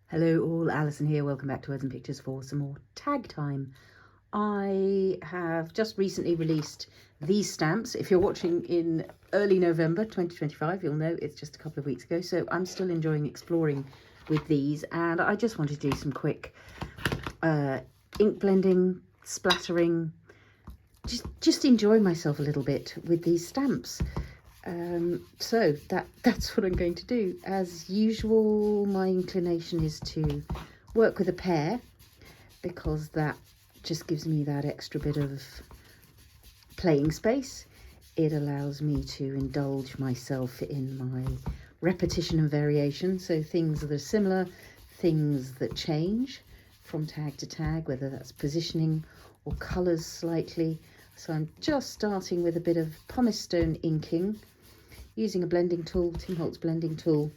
Hello all, Alison here. Welcome back to Words and Pictures for some more tag time. I have just recently released these stamps. If you're watching in early November 2025, you'll know it's just a couple of weeks ago. So I'm still enjoying exploring with these, and I just want to do some quick ink blending, splattering, just enjoy myself a little bit with these stamps. So that's what I'm going to do. As usual, my inclination is to work with a pair because that just gives me that extra bit of playing space. It allows me to indulge myself in my repetition and variation, so things that are similar, things that change from tag to tag, whether that's positioning or colours slightly. So I'm just starting with a bit of pumice stone inking, using a blending tool, Tim Holtz blending tool,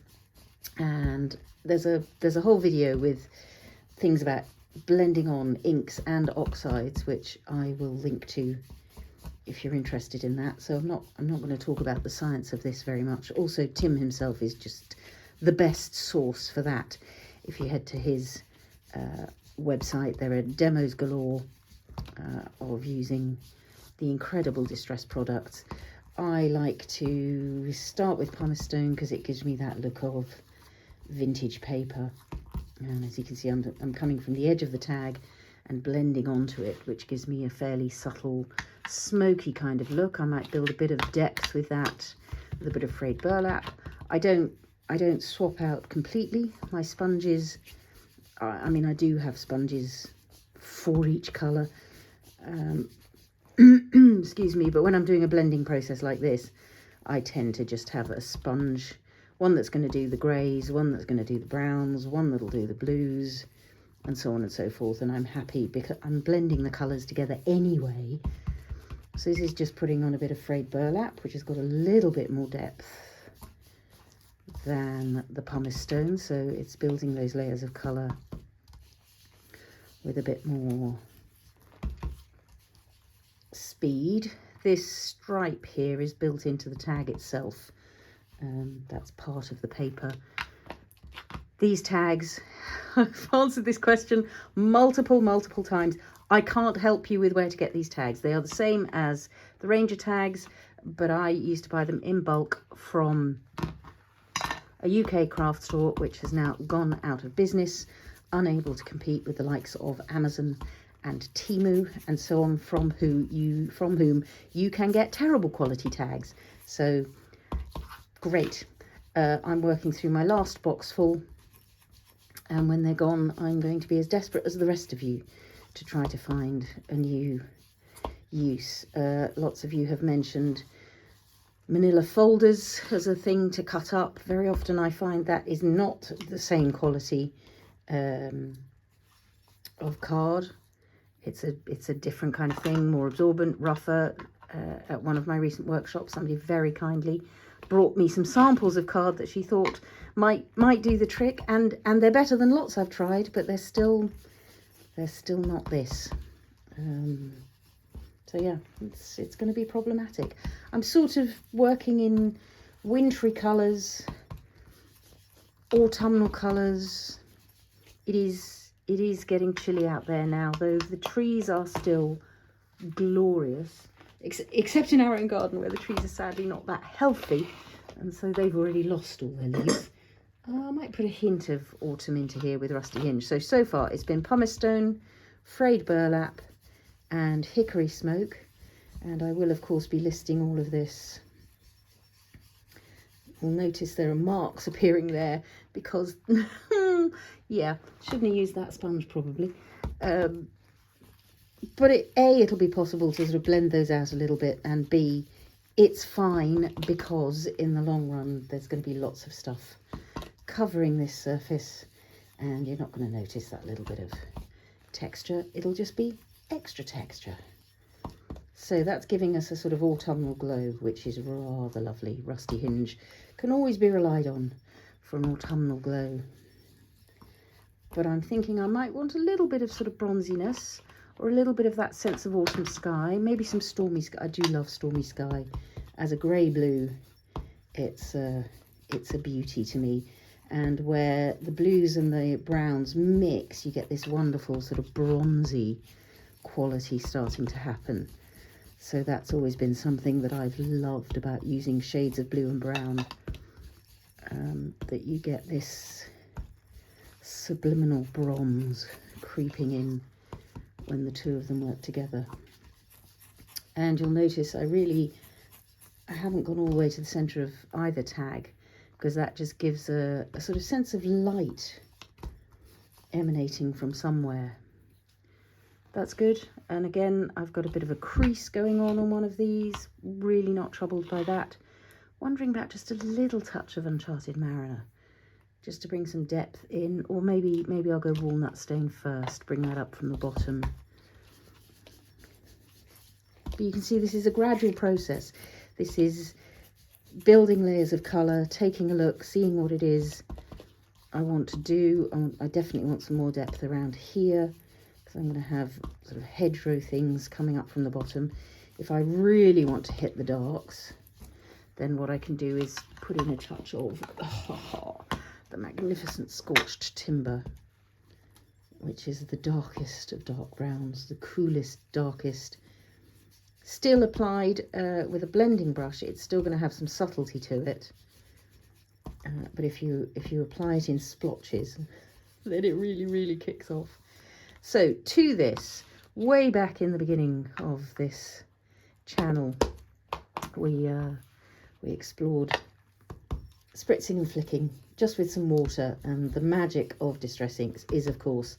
and there's a whole video with things about blending on inks and oxides, which I will link to if you're interested in that. So I'm not going to talk about the science of this very much. Also, Tim himself is just the best source for that. If you head to his website, there are demos galore of using the incredible Distres products. I like to start with pumice stone because it gives me that look of vintage paper, and as you can see, I'm coming from the edge of the tag and blending onto it, which gives me a fairly subtle smoky kind of look. I might build a bit of depth with that with a bit of frayed burlap. I don't swap out completely my sponges. I mean, I do have sponges for each colour, excuse me, but when I'm doing a blending process like this, I tend to just have a sponge, one that's going to do the greys, one that's going to do the browns, one that'll do the blues, and so on and so forth. And I'm happy because I'm blending the colours together anyway. So this is just putting on a bit of frayed burlap, which has got a little bit more depth than the pumice stone, so it's building those layers of colour with a bit more speed. This stripe here is built into the tag itself. That's part of the paper. These tags, I've answered this question multiple times. I can't help you with where to get these tags. They are the same as the Ranger tags, but I used to buy them in bulk from a UK craft store, which has now gone out of business, unable to compete with the likes of Amazon and Temu and so on, from whom you can get terrible quality tags. So great. I'm working through my last box full, and when they're gone, I'm going to be as desperate as the rest of you to try to find a new use. Lots of you have mentioned manila folders as a thing to cut up. Very often I find that is not the same quality of card. It's a different kind of thing, more absorbent, rougher. At one of my recent workshops, somebody very kindly brought me some samples of card that she thought might do the trick, and they're better than lots I've tried, but they're still not this. So yeah, it's going to be problematic. I'm sort of working in wintry colours, autumnal colours. It is getting chilly out there now, though the trees are still glorious, except in our own garden where the trees are sadly not that healthy, and so they've already lost all their leaves. I might put a hint of autumn into here with rusty hinge. So far it's been pumice stone, frayed burlap and hickory smoke, and I will of course be listing all of this. You'll notice there are marks appearing there because yeah, shouldn't have used that sponge probably, but it'll be possible to sort of blend those out a little bit, and B, it's fine because in the long run there's going to be lots of stuff covering this surface and you're not going to notice that little bit of texture. It'll just be extra texture. So that's giving us a sort of autumnal glow, which is rather lovely. Rusty hinge can always be relied on for an autumnal glow. But I'm thinking I might want a little bit of sort of bronziness, or a little bit of that sense of autumn sky, maybe some stormy sky. I do love stormy sky as a grey blue. It's a beauty to me. And where the blues and the browns mix, you get this wonderful sort of bronzy quality starting to happen. So that's always been something that I've loved about using shades of blue and brown, that you get this subliminal bronze creeping in when the two of them work together. And you'll notice I haven't gone all the way to the centre of either tag, because that just gives a sort of sense of light emanating from somewhere. That's good. And again, I've got a bit of a crease going on one of these, really not troubled by that. Wondering about just a little touch of Uncharted Mariner, just to bring some depth in, or maybe I'll go Walnut stain first, bring that up from the bottom. But you can see this is a gradual process. This is building layers of colour, taking a look, seeing what it is I want to do. I definitely want some more depth around here, because I'm going to have sort of hedgerow things coming up from the bottom. If I really want to hit the darks, then what I can do is put in a touch of the magnificent Scorched Timber, which is the darkest of dark browns, the coolest, darkest. Still applied with a blending brush, it's still going to have some subtlety to it. But if you apply it in splotches, then it really, really kicks off. So to this, way back in the beginning of this channel, we explored spritzing and flicking just with some water. And the magic of Distress inks is, of course,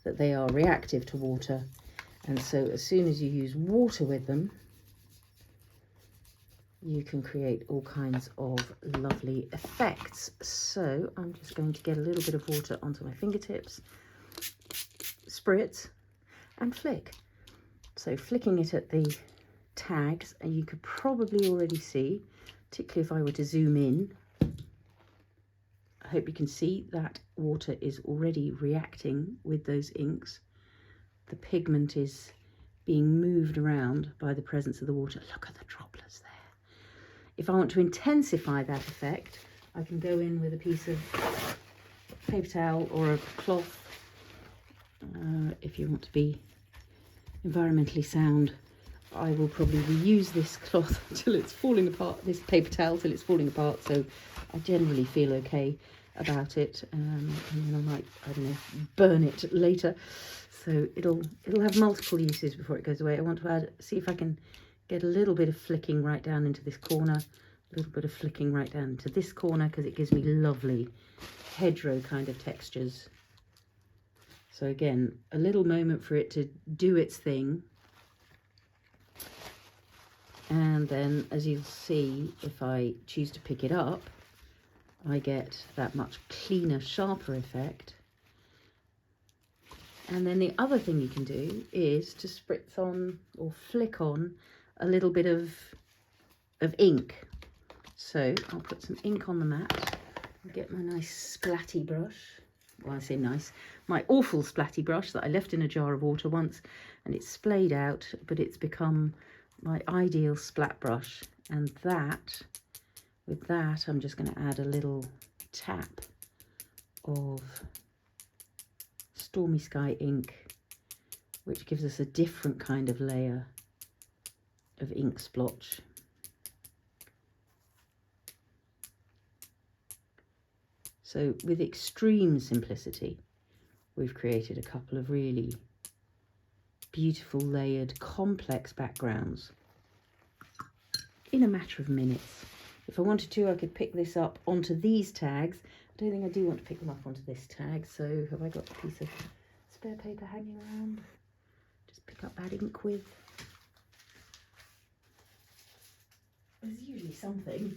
that they are reactive to water. And so as soon as you use water with them, you can create all kinds of lovely effects. So I'm just going to get a little bit of water onto my fingertips, spritz and flick. So flicking it at the tags, and you could probably already see, particularly if I were to zoom in, I hope you can see that water is already reacting with those inks. The pigment is being moved around by the presence of the water. Look at the droplets there. If I want to intensify that effect, I can go in with a piece of paper towel or a cloth. If you want to be environmentally sound, I will probably reuse this cloth till it's falling apart, this paper towel till it's falling apart, so I generally feel okay about it, and then I might, I don't know, burn it later. So it'll have multiple uses before it goes away. I want to see if I can get a little bit of flicking right down into this corner, a little bit of flicking right down into this corner, because it gives me lovely hedgerow kind of textures. So again, a little moment for it to do its thing. And then, as you'll see, if I choose to pick it up, I get that much cleaner, sharper effect. And then the other thing you can do is to spritz on or flick on a little bit of ink. So I'll put some ink on the mat and get my nice splatty brush. Well, I say nice, my awful splatty brush that I left in a jar of water once, and it's splayed out, but it's become my ideal splat brush. And that, with that, I'm just going to add a little tap of Stormy Sky ink, which gives us a different kind of layer of ink splotch. So with extreme simplicity, we've created a couple of really beautiful, layered, complex backgrounds in a matter of minutes. If I wanted to, I could pick this up onto these tags. I don't think I do want to pick them up onto this tag, so have I got a piece of spare paper hanging around? Just pick up that ink with. There's usually something.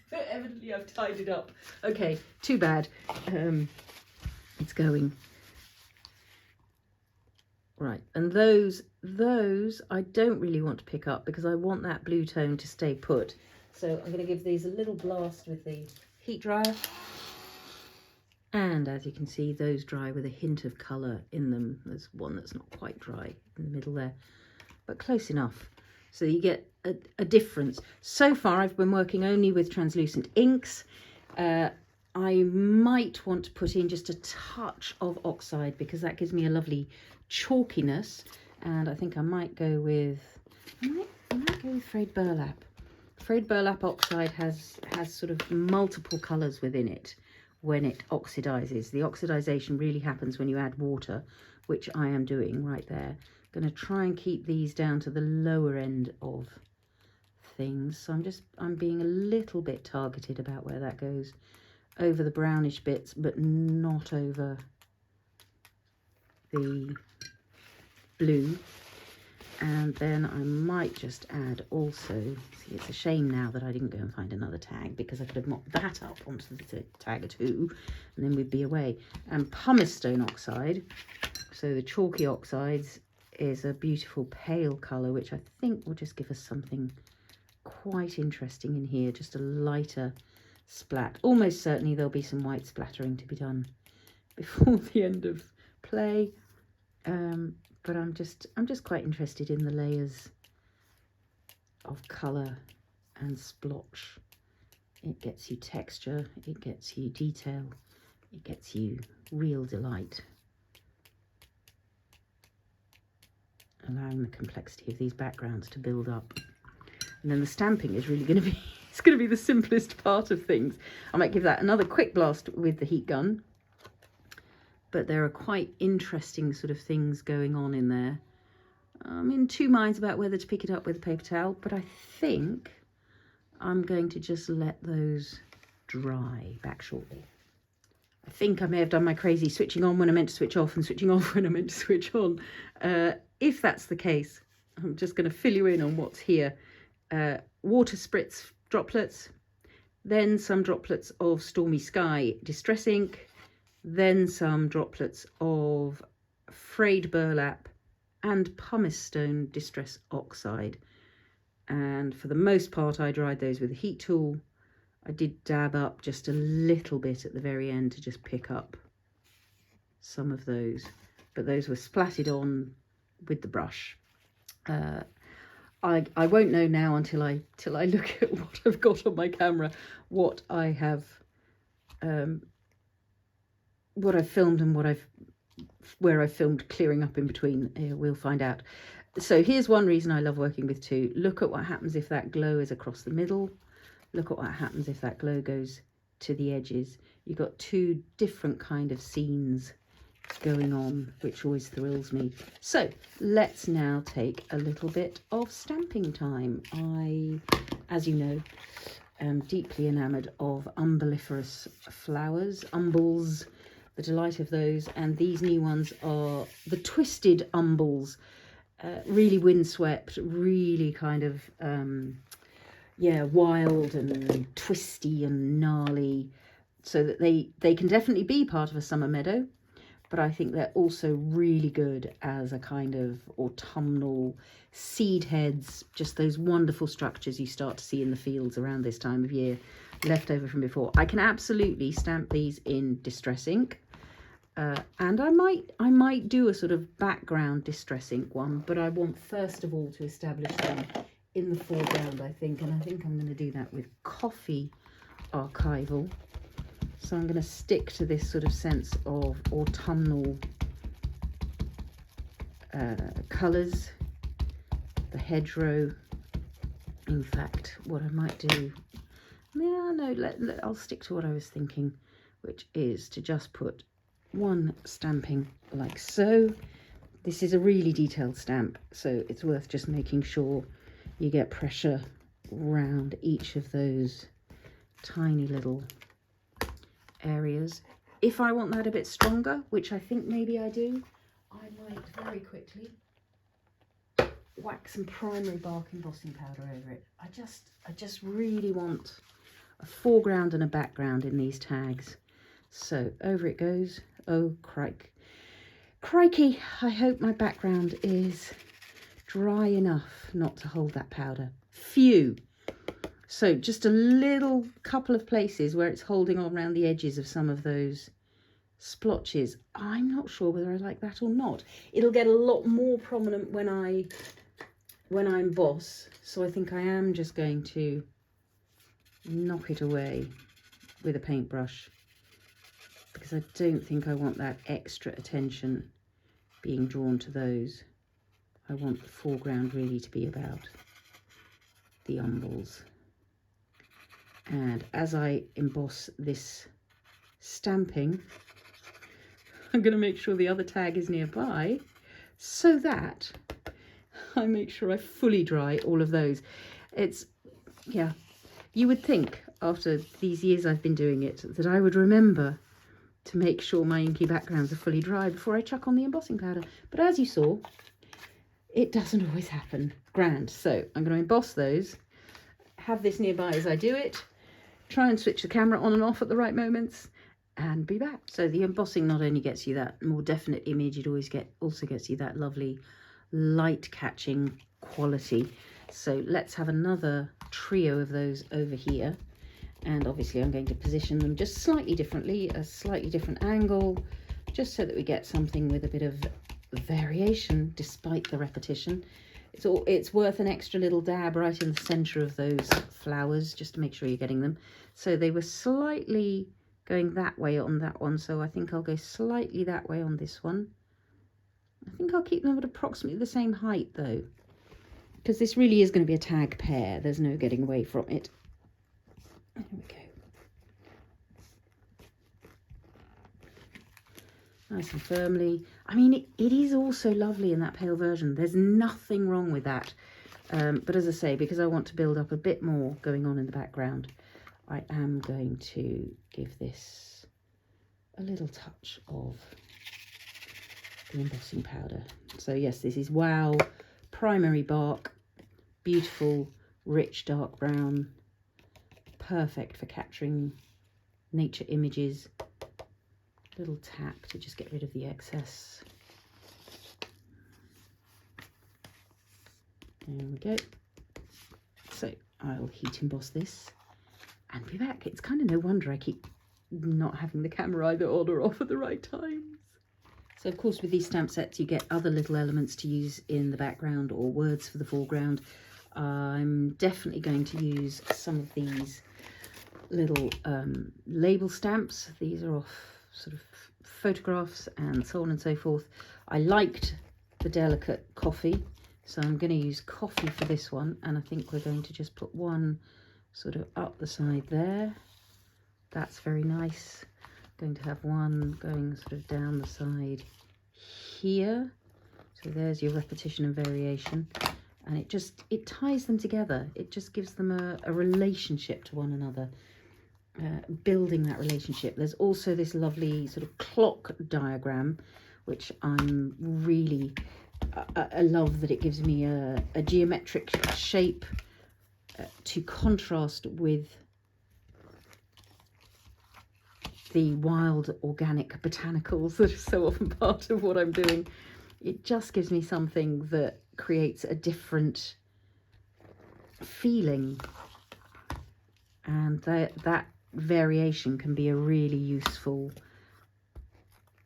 But evidently I've tied it up. Okay, too bad. It's going. Right, and those I don't really want to pick up because I want that blue tone to stay put. So I'm going to give these a little blast with the heat dryer. And as you can see, those dry with a hint of colour in them. There's one that's not quite dry in the middle there, but close enough. So you get a difference. So far I've been working only with translucent inks. I might want to put in just a touch of oxide because that gives me a lovely chalkiness, and I think I might go with frayed burlap. Frayed burlap oxide has sort of multiple colours within it when it oxidizes. The oxidization really happens when you add water, which I am doing right there. I'm going to try and keep these down to the lower end of things, so I'm being a little bit targeted about where that goes, over the brownish bits but not over the blue. And then I might just add also, see, it's a shame now that I didn't go and find another tag because I could have mocked that up onto the tag 2 and then we'd be away. And pumice stone oxide, so the chalky oxides, is a beautiful pale colour which I think will just give us something quite interesting in here, just a lighter splat. Almost certainly there'll be some white splattering to be done before the end of play, but I'm just quite interested in the layers of colour and splotch. It gets you texture, it gets you detail, it gets you real delight, allowing the complexity of these backgrounds to build up. And then the stamping is really going to be, it's going to be the simplest part of things. I might give that another quick blast with the heat gun, but there are quite interesting sort of things going on in there. I'm in two minds about whether to pick it up with a paper towel, but I think I'm going to just let those dry back shortly. I think I may have done my crazy switching on when I meant to switch off and switching off when I meant to switch on. If that's the case, I'm just going to fill you in on what's here. Water spritz droplets, then some droplets of Stormy Sky Distress ink, then some droplets of frayed burlap and pumice stone distress oxide. And for the most part I dried those with a heat tool. I did dab up just a little bit at the very end to just pick up some of those, but those were splatted on with the brush. I won't know now until I look at what I've got on my camera, what I have, what I've filmed and where I've filmed clearing up in between. We'll find out. So here's one reason I love working with two. Look at what happens if that glow is across the middle. Look at what happens if that glow goes to the edges. You've got two different kind of scenes going on, which always thrills me. So let's now take a little bit of stamping time. I, as you know, am deeply enamoured of umbelliferous flowers, umbels, the delight of those, and these new ones are the Twisted Umbels. Really windswept, really kind of yeah, wild and twisty and gnarly, so that they can definitely be part of a summer meadow, but I think they're also really good as a kind of autumnal seed heads, just those wonderful structures you start to see in the fields around this time of year, left over from before. I can absolutely stamp these in distress ink, and I might do a sort of background distress ink one, but I want first of all to establish them in the foreground, I think, and I think I'm going to do that with Coffee Archival. So I'm going to stick to this sort of sense of autumnal colours, the hedgerow. In fact, what I might do, yeah, no, I'll stick to what I was thinking, which is to just put one stamping like so. This is a really detailed stamp, so it's worth just making sure you get pressure around each of those tiny little areas. If I want that a bit stronger, which I think maybe I do, I might very quickly whack some primary bark embossing powder over it. I just really want a foreground and a background in these tags. So over it goes. Oh, crikey, I hope my background is dry enough not to hold that powder. Phew. So just a little couple of places where it's holding on around the edges of some of those splotches. I'm not sure whether I like that or not. It'll get a lot more prominent when I emboss, so I think I am just going to knock it away with a paintbrush, because I don't think I want that extra attention being drawn to those. I want the foreground really to be about the umbels. And as I emboss this stamping, I'm going to make sure the other tag is nearby so that I make sure I fully dry all of those. It's, yeah, you would think after these years I've been doing it that I would remember to make sure my inky backgrounds are fully dry before I chuck on the embossing powder. But as you saw, it doesn't always happen. Grand. So I'm going to emboss those, have this nearby as I do it, try and switch the camera on and off at the right moments, and be back. So the embossing not only gets you that more definite image, it also gets you that lovely light catching quality. So let's have another trio of those over here. And obviously I'm going to position them just slightly differently, a slightly different angle, just so that we get something with a bit of variation despite the repetition. It's worth an extra little dab right in the center of those flowers, just to make sure you're getting them. So they were slightly going that way on that one, so I think I'll go slightly that way on this one. I think I'll keep them at approximately the same height though, because this really is going to be a tag pair. There's no getting away from it. There we go. Nice and firmly. I mean, it is also lovely in that pale version. There's nothing wrong with that. But as I say, because I want to build up a bit more going on in the background, I am going to give this a little touch of the embossing powder. So yes, this is Wow Primary Bark. Beautiful, rich, dark brown. Perfect for capturing nature images. Little tap to just get rid of the excess. There we go. So I'll heat emboss this and be back. It's kind of no wonder I keep not having the camera either on or off at the right times. So of course with these stamp sets you get other little elements to use in the background or words for the foreground. I'm definitely going to use some of these little label stamps. These are off sort of photographs and so on and so forth. I liked the delicate coffee, so I'm going to use coffee for this one, and I think we're going to just put one sort of up the side there. That's very nice. I'm going to have one going sort of down the side here. So there's your repetition and variation, and it ties them together. It just gives them a relationship to one another. Building that relationship. There's also this lovely sort of clock diagram, which I'm really, I love that it gives me a geometric shape to contrast with the wild organic botanicals that are so often part of what I'm doing. It just gives me something that creates a different feeling, and that variation can be a really useful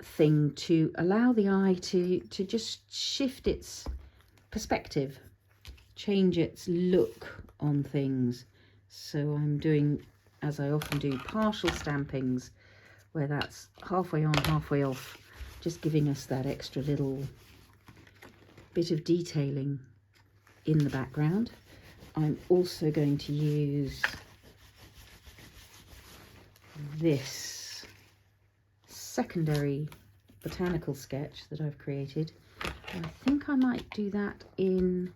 thing to allow the eye to just shift its perspective, change its look on things. So I'm doing, as I often do, partial stampings where that's halfway on, halfway off, just giving us that extra little bit of detailing in the background. I'm also going to use this secondary botanical sketch that I've created. I think I might do that in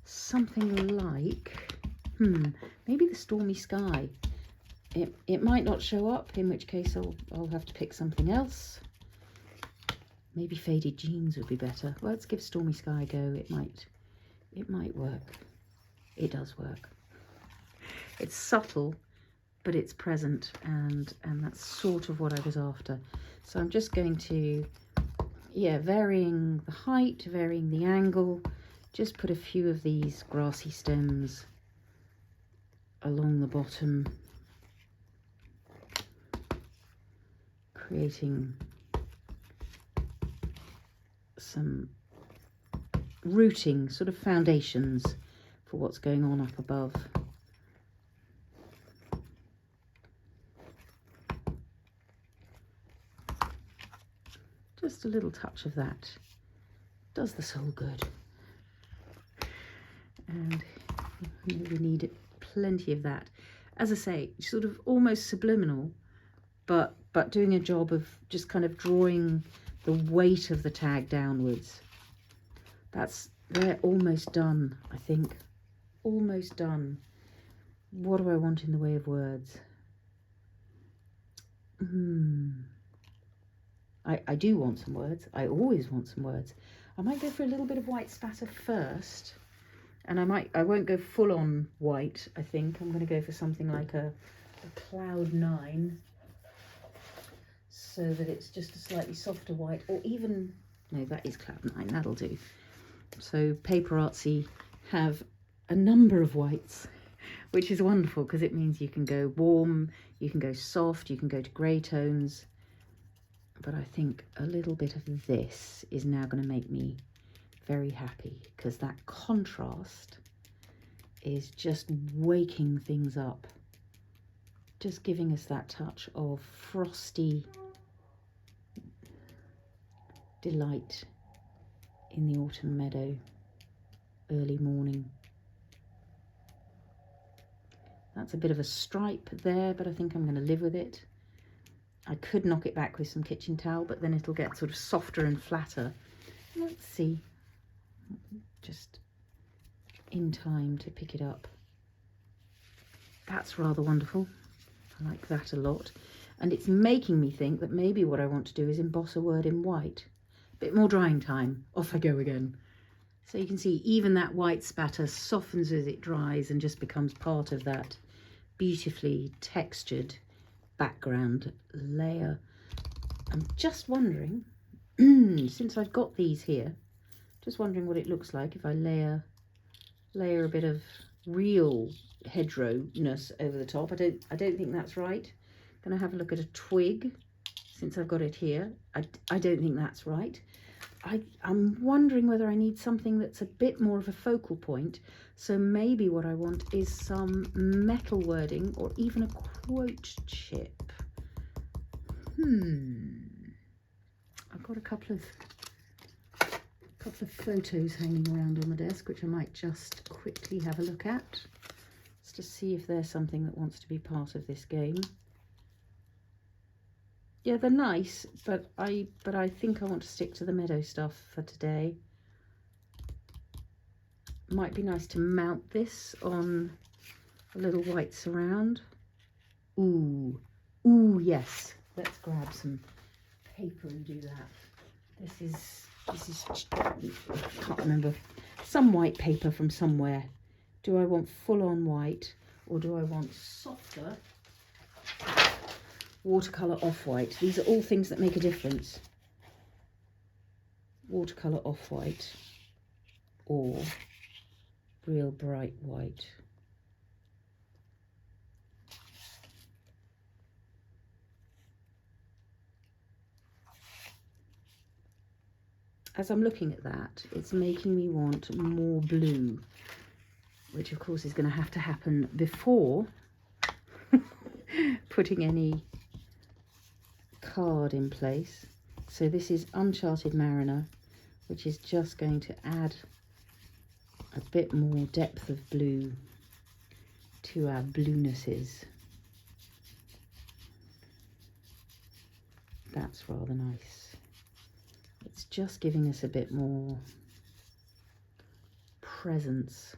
something like, maybe the Stormy Sky. It might not show up, in which case I'll have to pick something else. Maybe Faded Jeans would be better. Well, let's give Stormy Sky a go. It might work. It does work. It's subtle, but it's present, and that's sort of what I was after. So I'm just going to, varying the height, varying the angle, just put a few of these grassy stems along the bottom, creating some rooting sort of foundations for what's going on up above. Just a little touch of that does the soul good. And we need plenty of that. As I say, sort of almost subliminal, but doing a job of just kind of drawing the weight of the tag downwards. They're almost done, I think. Almost done. What do I want in the way of words? I do want some words. I always want some words. I might go for a little bit of white spatter first. And I won't go full on white, I think. I'm going to go for something like a cloud 9. So that it's just a slightly softer white, or even, no, that is cloud 9, that'll do. So PaperArtsy have a number of whites, which is wonderful because it means you can go warm, you can go soft, you can go to grey tones. But I think a little bit of this is now going to make me very happy, because that contrast is just waking things up, just giving us that touch of frosty delight in the autumn meadow, early morning. That's a bit of a stripe there, but I think I'm going to live with it. I could knock it back with some kitchen towel, but then it'll get sort of softer and flatter. Let's see. Just in time to pick it up. That's rather wonderful. I like that a lot. And it's making me think that maybe what I want to do is emboss a word in white. A bit more drying time. Off I go again. So you can see even that white spatter softens as it dries and just becomes part of that beautifully textured background layer. I'm just wondering, since I've got these here, just wondering what it looks like if I layer a bit of real hedgerow-ness over the top. I don't think that's right. I'm going to have a look at a twig since I've got it here. I don't think that's right. I'm wondering whether I need something that's a bit more of a focal point. So maybe what I want is some metal wording or even a quote chip. I've got a couple of photos hanging around on the desk, which I might just quickly have a look at, just to see if there's something that wants to be part of this game. Yeah, they're nice, but I think I want to stick to the meadow stuff for today. Might be nice to mount this on a little white surround. Ooh, yes. Let's grab some paper and do that. This is I can't remember, some white paper from somewhere. Do I want full-on white, or do I want softer watercolour off-white? These are all things that make a difference. Watercolour off-white or real bright white. As I'm looking at that, it's making me want more blue, which of course is going to have to happen before putting any card in place. So this is Uncharted Mariner, which is just going to add a bit more depth of blue to our bluenesses. That's rather nice. It's just giving us a bit more presence,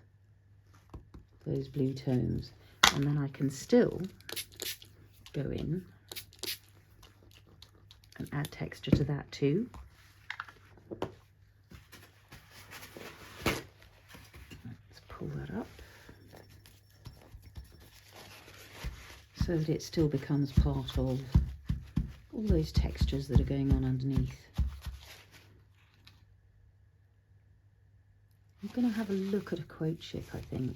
those blue tones. And then I can still go in and add texture to that too. Let's pull that up so that it still becomes part of all those textures that are going on underneath. I'm going to have a look at a quote chip, I think.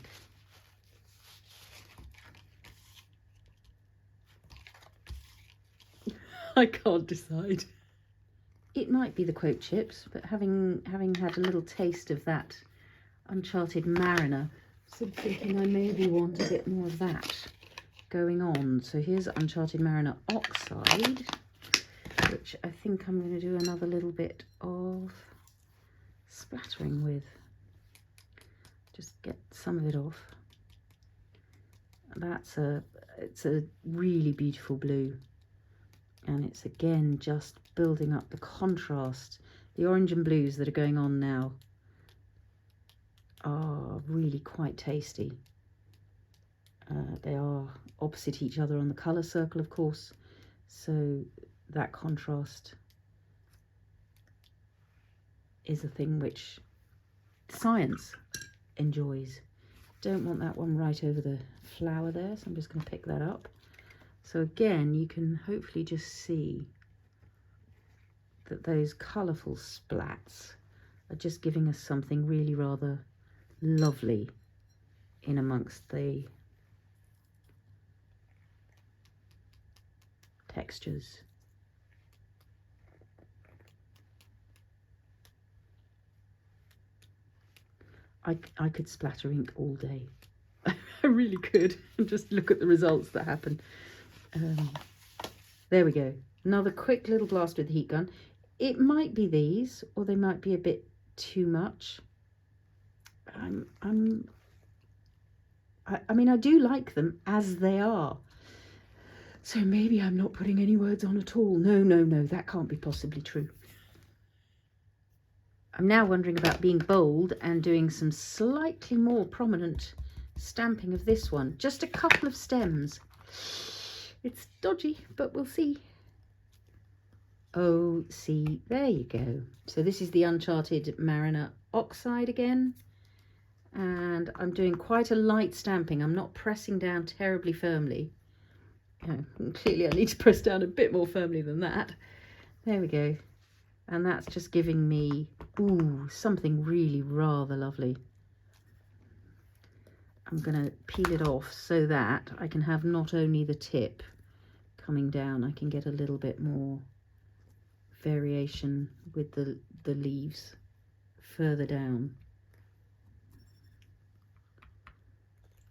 I can't decide. It might be the quote chips, but having had a little taste of that Uncharted Mariner, so I'm thinking I maybe want a bit more of that going on. So here's Uncharted Mariner Oxide. which I think I'm going to do another little bit of splattering with. Just get some of it off. It's a really beautiful blue, and it's again just building up the contrast. The orange and blues that are going on now are really quite tasty. They are opposite each other on the colour circle, of course, so that contrast is a thing which science enjoys. Don't want that one right over the flower there, so I'm just going to pick that up. So again, you can hopefully just see that those colourful splats are just giving us something really rather lovely in amongst the textures. I could splatter ink all day. I really could, and just look at the results that happen. There we go. Another quick little blast with the heat gun. It might be these, or they might be a bit too much. I mean, I do like them as they are. So maybe I'm not putting any words on at all. No, that can't be possibly true. I'm now wondering about being bold and doing some slightly more prominent stamping of this one. Just a couple of stems. It's dodgy, but we'll see. Oh, see, there you go. So this is the Uncharted Mariner Oxide again. And I'm doing quite a light stamping. I'm not pressing down terribly firmly. Clearly I need to press down a bit more firmly than that. There we go. And that's just giving me, ooh, something really rather lovely. I'm going to peel it off so that I can have not only the tip coming down, I can get a little bit more variation with the leaves further down.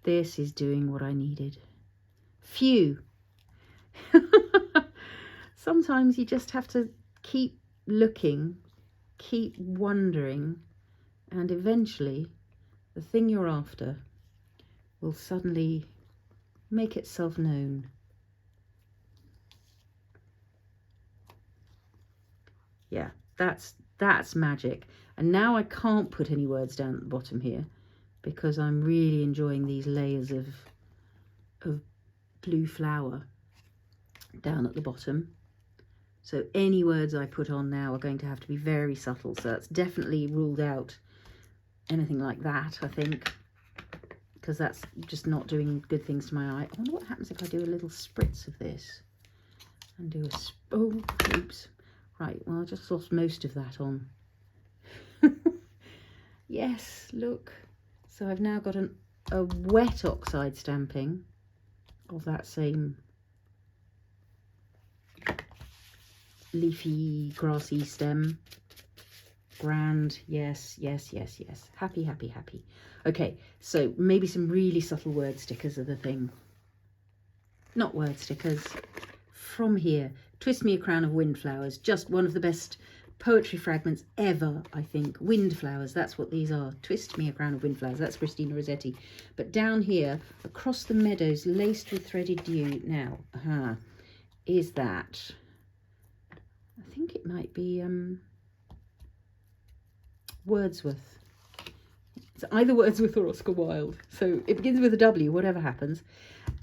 This is doing what I needed. Phew. Sometimes you just have to keep looking, keep wondering, and eventually the thing you're after will suddenly make itself known. Yeah, that's magic. And now I can't put any words down at the bottom here because I'm really enjoying these layers of blue flower down at the bottom. So any words I put on now are going to have to be very subtle. So that's definitely ruled out anything like that, I think, because that's just not doing good things to my eye. I wonder what happens if I do a little spritz of this and do a, oh, oops. Right, well, I just lost most of that on. Yes, look. So I've now got a wet oxide stamping of that same leafy, grassy stem. Grand, yes. Happy. Okay, so maybe some really subtle word stickers are the thing. Not word stickers. From here, Twist Me a Crown of Windflowers. Just one of the best poetry fragments ever, I think. Windflowers, that's what these are. Twist Me a Crown of Windflowers. That's Christina Rossetti. But down here, across the meadows, laced with threaded dew. Now, is that... I think it might be Wordsworth. It's either Wordsworth or Oscar Wilde. So it begins with a W, whatever happens.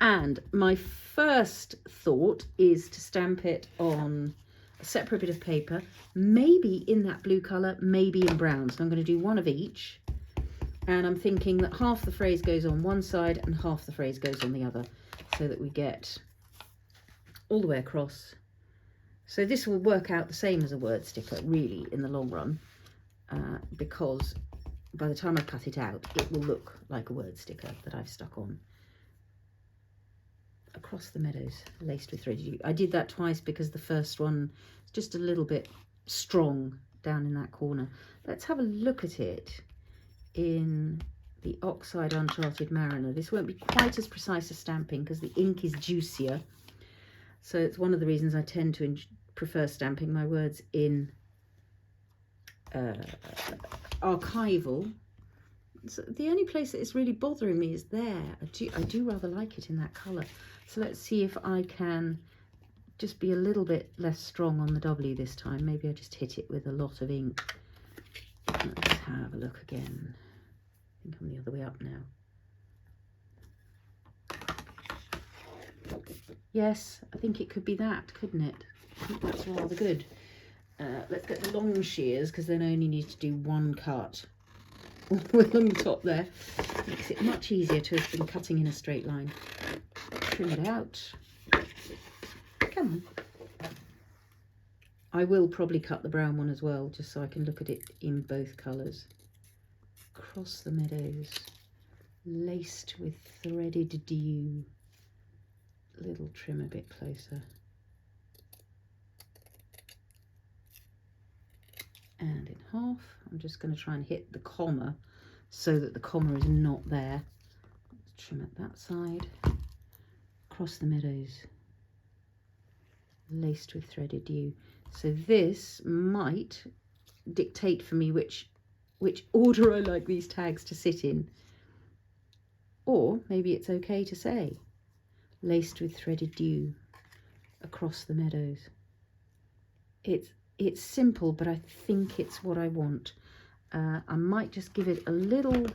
And my first thought is to stamp it on a separate bit of paper, maybe in that blue colour, maybe in brown. So I'm going to do one of each. And I'm thinking that half the phrase goes on one side and half the phrase goes on the other, so that we get all the way across. So this will work out the same as a word sticker, really, in the long run, because by the time I cut it out, it will look like a word sticker that I've stuck on. Across the meadows, laced with threaded dew. I did that twice because the first one is just a little bit strong down in that corner. Let's have a look at it in the Oxide Uncharted Mariner. This won't be quite as precise as stamping because the ink is juicier. So it's one of the reasons I tend to prefer stamping my words in Archival. So the only place that is really bothering me is there. I do rather like it in that colour. So let's see if I can just be a little bit less strong on the W this time. Maybe I just hit it with a lot of ink. Let's have a look again. I think I'm the other way up now. Yes, I think it could be that, couldn't it? I think that's rather good. Let's get the long shears, because then I only need to do one cut along the top there. Makes it much easier to have been cutting in a straight line. Trim it out. Come on. I will probably cut the brown one as well, just so I can look at it in both colours. Across the meadows, laced with threaded dew. Little trim a bit closer. And in half. I'm just going to try and hit the comma so that the comma is not there. Let's trim at that side. Across the meadows, laced with threaded dew. So this might dictate for me which order I like these tags to sit in. Or maybe it's okay to say laced with threaded dew across the meadows. It's simple, but I think it's what I want. I might just give it a little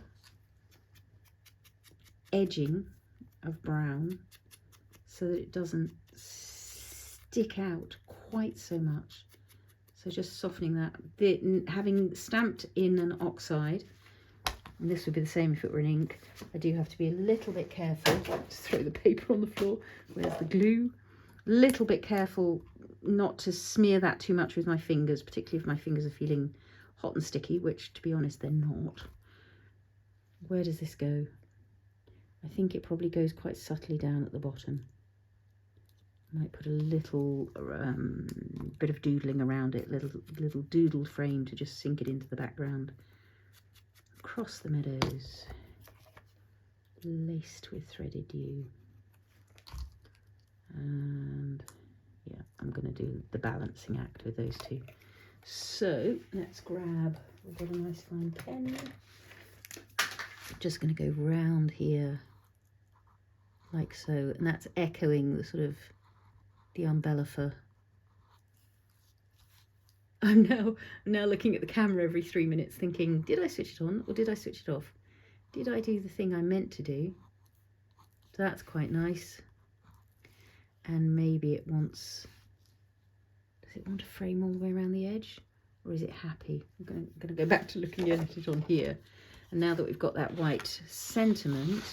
edging of brown so that it doesn't stick out quite so much. So just softening that. Having stamped in an oxide, and this would be the same if it were an ink, I do have to be a little bit careful. Just throw the paper on the floor. Where's the glue? A little bit careful not to smear that too much with my fingers, particularly if my fingers are feeling hot and sticky, which to be honest they're not. Where does this go? I think it probably goes quite subtly down at the bottom. I might put a little bit of doodling around it, little doodle frame to just sink it into the background. Across the meadows, laced with threaded dew. And yeah, I'm going to do the balancing act with those two. So let's grab, we've got a nice fine pen. Just going to go round here like so, and that's echoing the sort of the umbellifer. I'm now looking at the camera every 3 minutes thinking, did I switch it on or did I switch it off? Did I do the thing I meant to do? So that's quite nice. And maybe it wants, does it want to frame all the way around the edge, or is it happy? I'm going to go back to looking at it on here. And now that we've got that white sentiment,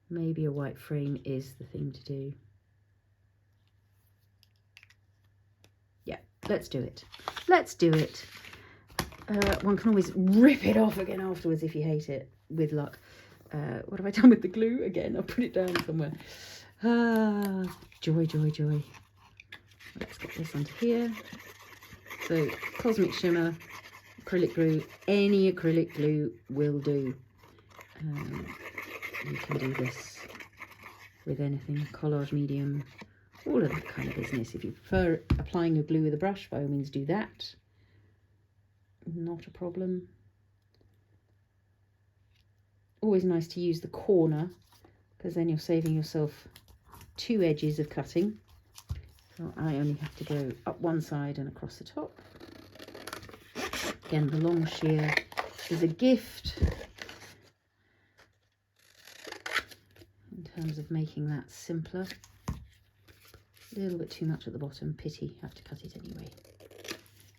maybe a white frame is the thing to do. Yeah, let's do it. Let's do it. One can always rip it off again afterwards if you hate it, with luck. What have I done with the glue? Again, I'll put it down somewhere. Ah, joy, joy, joy. Let's get this onto here. So, Cosmic Shimmer, acrylic glue, any acrylic glue will do. You can do this with anything, collage medium, all of that kind of business. If you prefer applying your glue with a brush, by all means do that. Not a problem. Always nice to use the corner, because then you're saving yourself 2 edges of cutting. So I only have to go up one side and across the top. Again, the long shear is a gift in terms of making that simpler. A little bit too much at the bottom, pity, have to cut it anyway.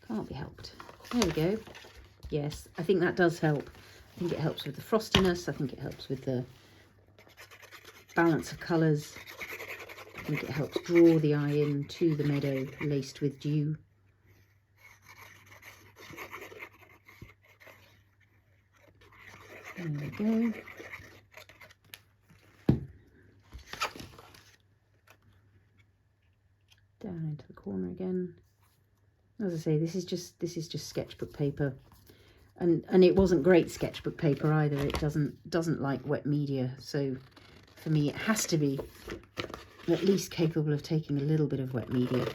Can't be helped. There we go. Yes, I think that does help. I think it helps with the frostiness. I think it helps with the balance of colours. I think it helps draw the eye in to the meadow laced with dew. There we go. Down into the corner again. As I say, this is just sketchbook paper. And it wasn't great sketchbook paper either. It doesn't like wet media, so for me it has to be at least capable of taking a little bit of wet media,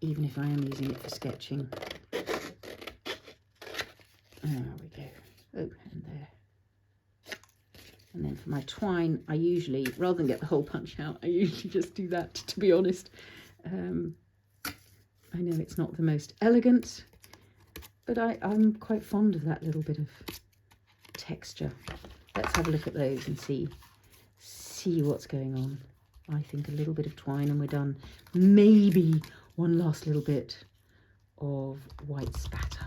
even if I am using it for sketching. There we go. Oh, and there. And then for my twine, I usually, rather than get the whole punch out, I usually just do that, to be honest. I know it's not the most elegant, but I'm quite fond of that little bit of texture. Let's have a look at those and see what's going on. I think a little bit of twine and we're done. Maybe one last little bit of white spatter.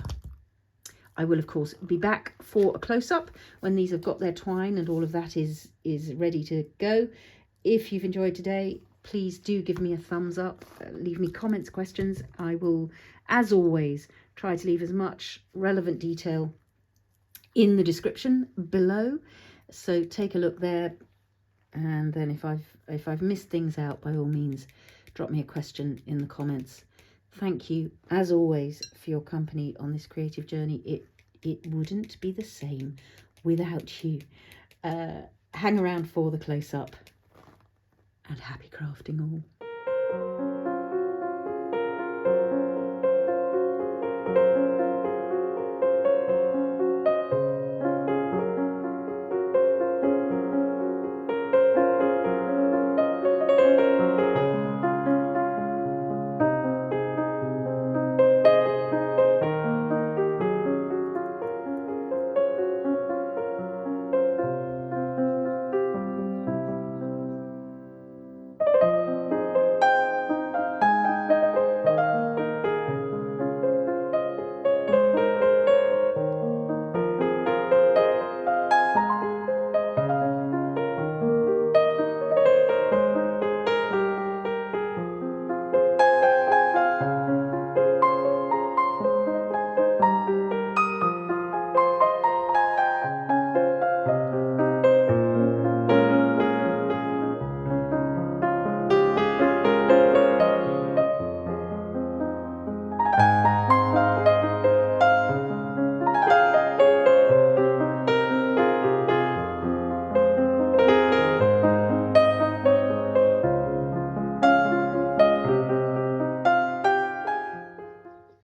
I will, of course, be back for a close-up when these have got their twine and all of that is ready to go. If you've enjoyed today, please do give me a thumbs up, leave me comments, questions. I will, as always, try to leave as much relevant detail in the description below. So take a look there, and then if I've missed things out, by all means, drop me a question in the comments. Thank you, as always, for your company on this creative journey. It wouldn't be the same without you. Hang around for the close-up, and happy crafting all.